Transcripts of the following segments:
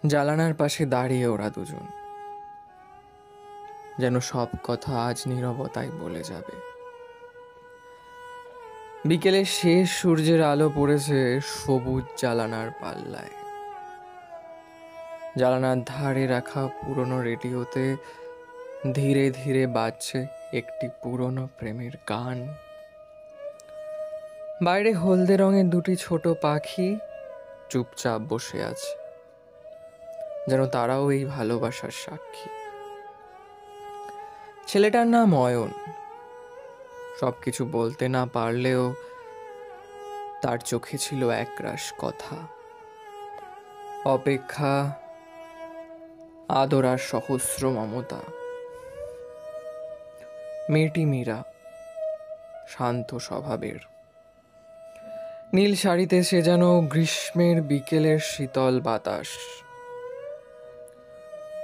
জানালার পাশে দাঁড়িয়ে ওরা দুজন, যেন সব কথা আজ নীরবতায় বলে যাবে। বিকেলের শেষ সূর্যের আলো পড়েছে সবুজ জালানার পাল্লায়। জালানার ধারে রাখা পুরনো রেডিওতে ধীরে ধীরে বাজছে একটি পুরনো প্রেমের গান। বাইরে হলদে রঙের দুটি ছোট পাখি চুপচাপ বসে আছে, যেন তারাও এই ভালোবাসার সাক্ষী। ছেলেটার নাম অয়ন। সবকিছু বলতে না পারলেও তার চোখে ছিল একরাশ কথা, অপেক্ষা, আদর আর সহস্র মমতা। মেয়েটি মীরা, শান্ত স্বভাবের। নীল শাড়িতে সে যেন গ্রীষ্মের বিকেলের শীতল বাতাস।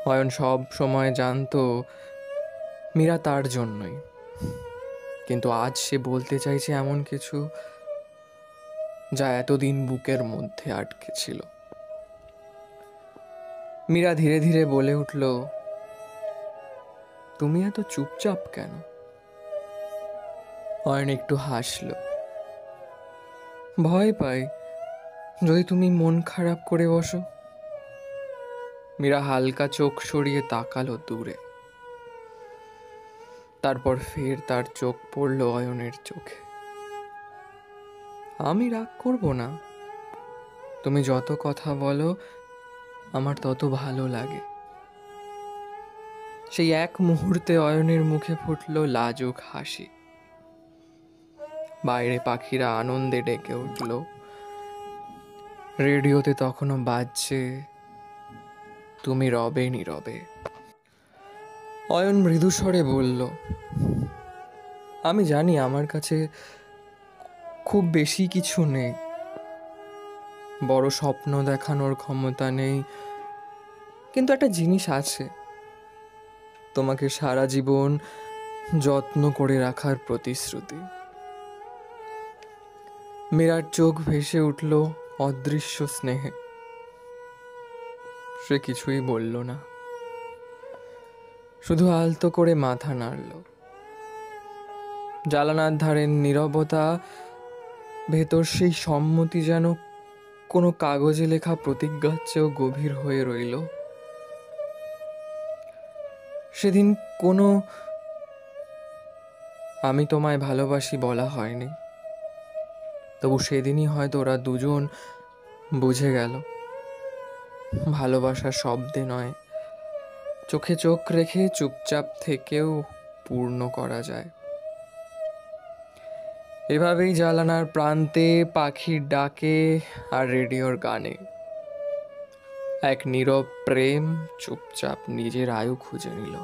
অয়ন সব সময় জানতো মীরা তার জন্যই, কিন্তু আজ সে বলতে চাইছে এমন কিছু যা এতদিন বুকের মধ্যে আটকে ছিল। মীরা ধীরে ধীরে বলে উঠল, তুমি এত চুপচাপ কেন? অয়ন একটু হাসল। ভয় পাই যদি তুমি মন খারাপ করে বসো। মীরা হালকা চোখ সরিয়ে তাকালো দূরে। তারপর ফের তার চোখ পড়ল অয়নের চোখে। আমি রাগ করব না, তুমি যত কথা বলো আমার তত ভালো লাগে। সেই এক মুহূর্তে অয়নের মুখে ফুটল লাজুক হাসি। বাইরে পাখিরা আনন্দে ডেকে উঠল। রেডিওতে তখনও বাজছে তুমি রবে নীরবে। অয়ন মৃদু স্বরে বলল, আমি জানি আমার কাছে খুব বেশি কিছু নেই, বড় স্বপ্ন দেখানোর ক্ষমতা নেই, কিন্তু একটা জিনিস আছে, তোমাকে সারা জীবন যত্ন করে রাখার প্রতিশ্রুতি। মীরার চোখ ভেসে উঠল অদৃশ্য স্নেহে। সে কিছুই বলল না, শুধু আলতো করে মাথা নাড়ল। জানালার ধারের নীরবতা, ভেতর সেই সম্মতি যেন কোনো কাগজে লেখা প্রতিজ্ঞার চেয়েও গভীর হয়ে রইল। সেদিন কোনো আমি তোমায় ভালোবাসি বলা হয়নি, তবু সেদিনই হয়তো ওরা দুজন বুঝে গেল ভালোবাসা শব্দে নয়, চোখে চোখ রেখে চুপচাপ থেকেও পূর্ণ করা যায়। এভাবেই জানালার প্রান্তে পাখির ডাকে আর রেডিওর গানে এক নীরব প্রেম চুপচাপ নিজের আয়ু খুঁজে নিল।